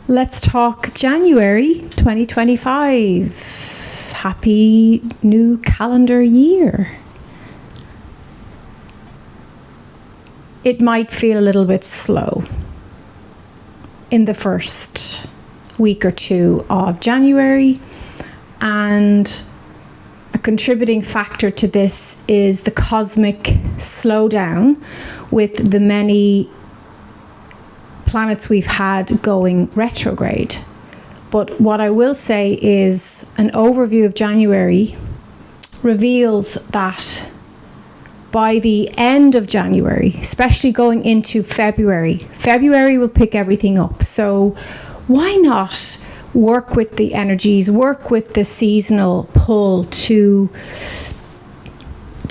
Let's talk January 2025. Happy new calendar year. It might feel a little bit slow in the first week or two of January, and a contributing factor to this is the cosmic slowdown with the many planets we've had going retrograde. But what I will say is an overview of January reveals that by the end of January, especially going into February will pick everything up. So why not work with the energies, work with the seasonal pull to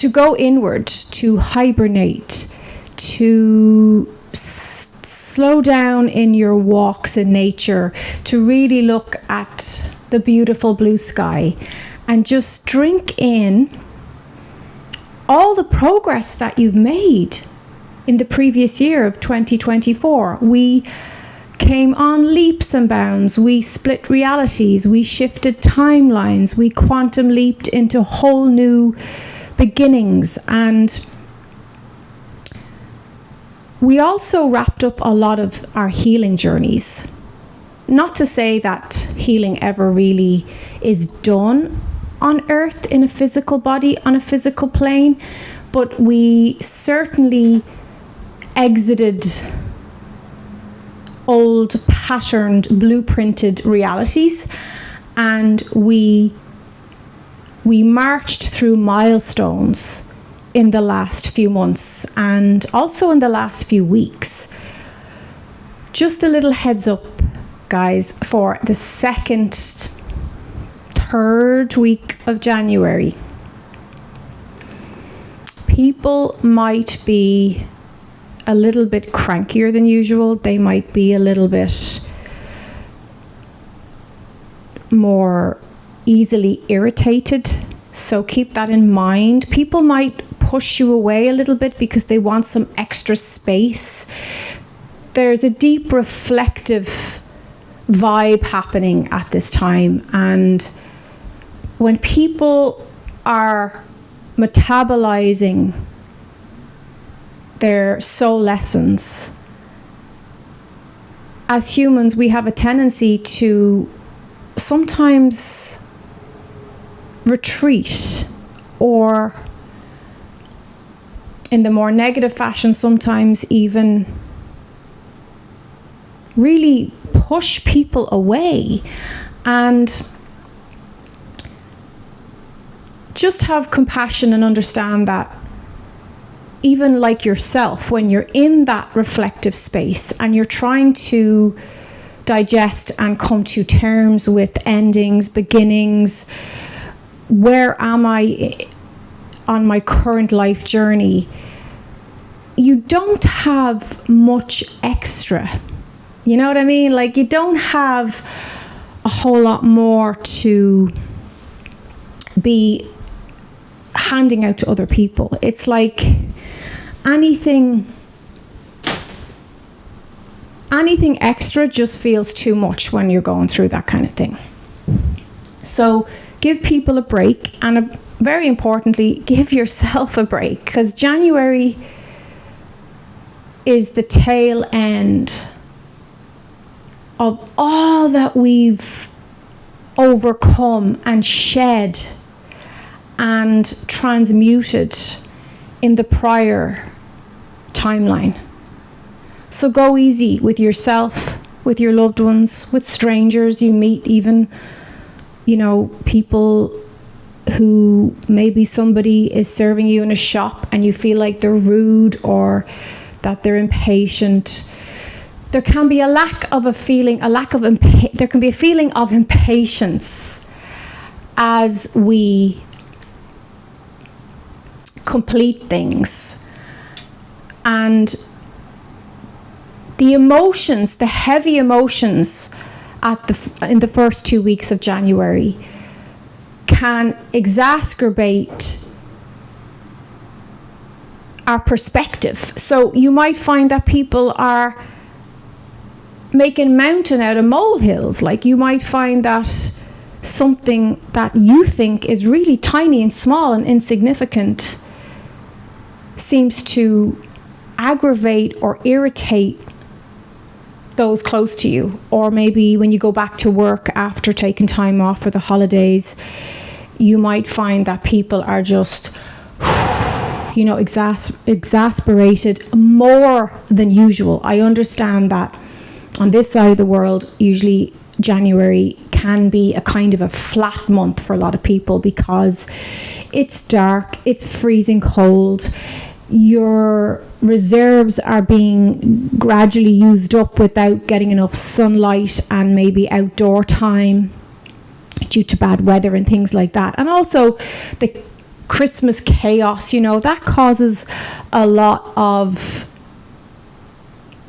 go inward, to hibernate, to slow down in your walks in nature, to really look at the beautiful blue sky and just drink in all the progress that you've made in the previous year of 2024. We came on leaps and bounds. We split realities. We shifted timelines. We quantum leaped into whole new beginnings. And we also wrapped up a lot of our healing journeys. Not to say that healing ever really is done on Earth in a physical body, on a physical plane, but we certainly exited old patterned, blueprinted realities, and we marched through milestones in the last few months and also in the last few weeks. Just a little heads up, guys, for the third week of January. People might be a little bit crankier than usual. They might be a little bit more easily irritated. So keep that in mind. People might push you away a little bit because they want some extra space. There's a deep reflective vibe happening at this time, and when people are metabolizing their soul lessons, as humans we have a tendency to sometimes retreat, or in the more negative fashion, sometimes even really push people away. And just have compassion and understand that even like yourself, when you're in that reflective space and you're trying to digest and come to terms with endings, beginnings, where am I on my current life journey, you don't have much extra. You know what I mean? Like, you don't have a whole lot more to be handing out to other people. It's like anything extra just feels too much when you're going through that kind of thing. So give people a break, and very importantly, give yourself a break, because January is the tail end of all that we've overcome and shed and transmuted in the prior timeline. So go easy with yourself, with your loved ones, with strangers you meet, even, you know, people who maybe somebody is serving you in a shop and you feel like they're rude or that they're impatient. There can be there can be a feeling of impatience as we complete things. And the emotions, the heavy emotions in the first 2 weeks of January can exacerbate our perspective. So you might find that people are making a mountain out of molehills. Like, you might find that something that you think is really tiny and small and insignificant seems to aggravate or irritate those close to you. Or maybe when you go back to work after taking time off for the holidays, you might find that people are just, exasperated more than usual. I understand that on this side of the world, usually January can be a kind of a flat month for a lot of people because it's dark, it's freezing cold, your reserves are being gradually used up without getting enough sunlight and maybe outdoor time due to bad weather and things like that. And also the Christmas chaos, that causes a lot of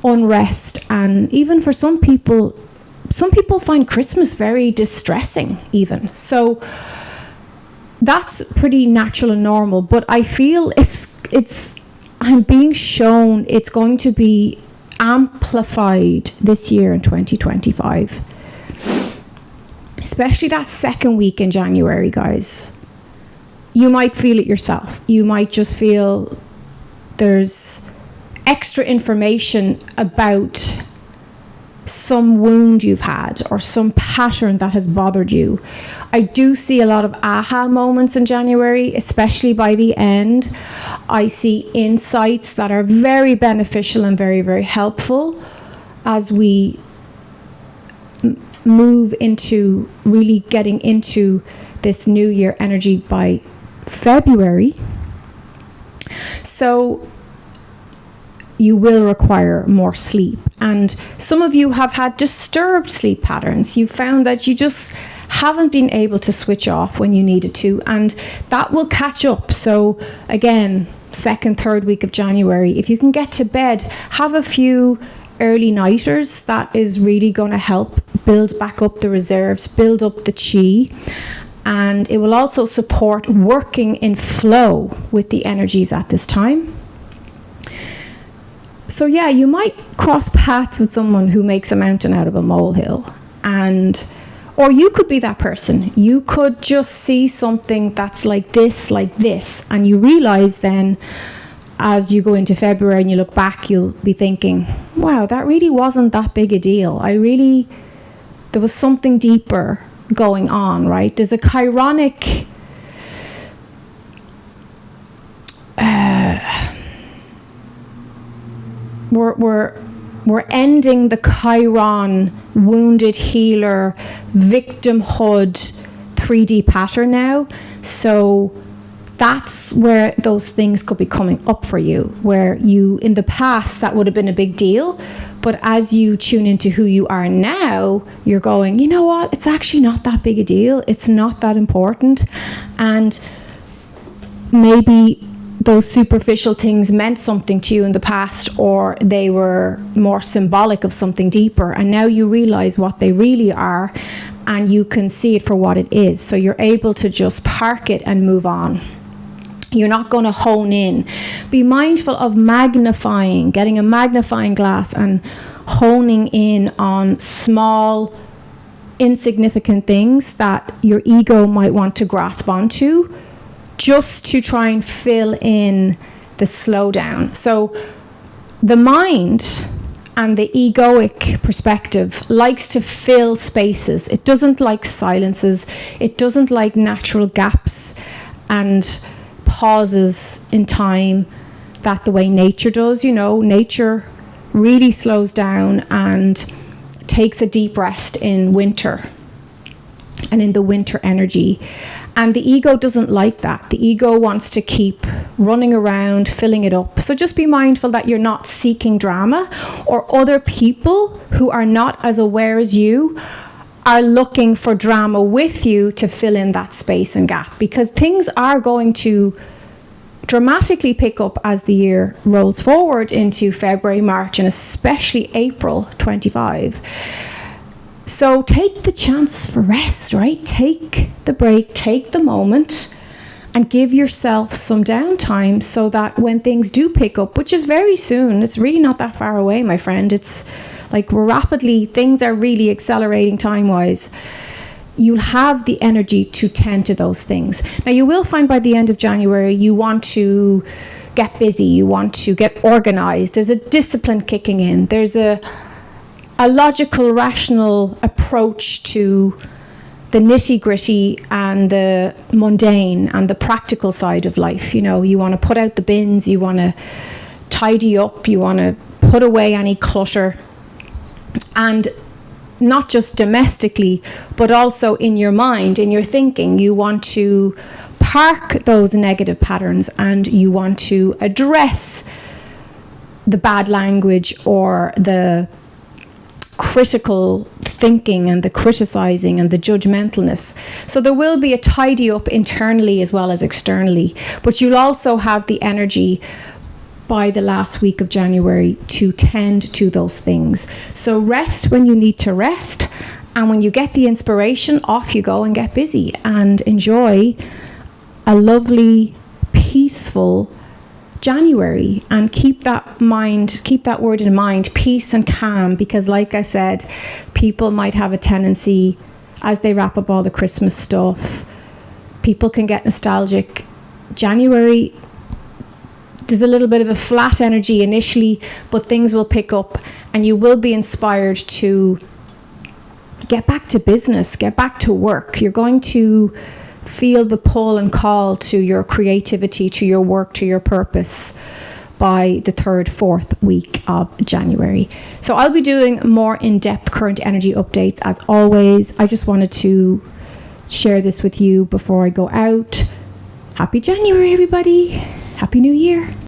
unrest. And even for some people find Christmas very distressing even. So that's pretty natural and normal, but I feel I'm being shown it's going to be amplified this year in 2025. Especially that second week in January, guys. You might feel it yourself. You might just feel there's extra information about some wound you've had or some pattern that has bothered you. I do see a lot of aha moments in January, especially by the end. I see insights that are very beneficial and very, very helpful as we move into really getting into this new year energy by February. So you will require more sleep. And some of you have had disturbed sleep patterns. You found that you just haven't been able to switch off when you needed to, and that will catch up. So again, second, third week of January, if you can get to bed, have a few early nighters. That is really going to help build back up the reserves, build up the chi, and it will also support working in flow with the energies at this time. So yeah, you might cross paths with someone who makes a mountain out of a molehill, or you could be that person. You could just see something that's like this, and you realize then as you go into February and you look back, you'll be thinking, wow, that really wasn't that big a deal. There was something deeper going on, right? There's a chironic we're ending the Chiron wounded healer victimhood 3D pattern now. So that's where those things could be coming up for you, where you, in the past, that would have been a big deal. But as you tune into who you are now, you're going, you know what? It's actually not that big a deal. It's not that important. And maybe those superficial things meant something to you in the past, or they were more symbolic of something deeper. And now you realize what they really are, and you can see it for what it is. So you're able to just park it and move on. You're not going to hone in. Be mindful of magnifying, getting a magnifying glass and honing in on small, insignificant things that your ego might want to grasp onto, just to try and fill in the slowdown. So the mind and the egoic perspective likes to fill spaces. It doesn't like silences. It doesn't like natural gaps and pauses in time that the way nature does. Nature really slows down and takes a deep rest in winter and in the winter energy. And the ego doesn't like that. The ego wants to keep running around, filling it up. So just be mindful that you're not seeking drama, or other people who are not as aware as you are looking for drama with you to fill in that space and gap, because things are going to dramatically pick up as the year rolls forward into February, March, and especially April 25. So take the chance for rest, right? Take the break, take the moment, and give yourself some downtime so that when things do pick up, which is very soon, it's really not that far away, my friend. It's like things are really accelerating time-wise, you'll have the energy to tend to those things. Now, you will find by the end of January, you want to get busy, you want to get organized. There's a discipline kicking in. There's a logical, rational approach to the nitty-gritty and the mundane and the practical side of life. You want to put out the bins, you want to tidy up, you want to put away any clutter. And not just domestically, but also in your mind, in your thinking. You want to park those negative patterns, and you want to address the bad language or the critical thinking and the criticizing and the judgmentalness. So there will be a tidy up internally as well as externally, but you'll also have the energy by the last week of January to tend to those things. So rest when you need to rest, and when you get the inspiration, off you go and get busy and enjoy a lovely, peaceful January. And keep that word in mind, peace and calm, because like I said, people might have a tendency, as they wrap up all the Christmas stuff, people can get nostalgic. January, there's a little bit of a flat energy initially, but things will pick up and you will be inspired to get back to business, get back to work. You're going to feel the pull and call to your creativity, to your work, to your purpose by the 3rd, 4th week of January. So I'll be doing more in-depth current energy updates as always. I just wanted to share this with you before I go out. Happy January, everybody. Happy New Year.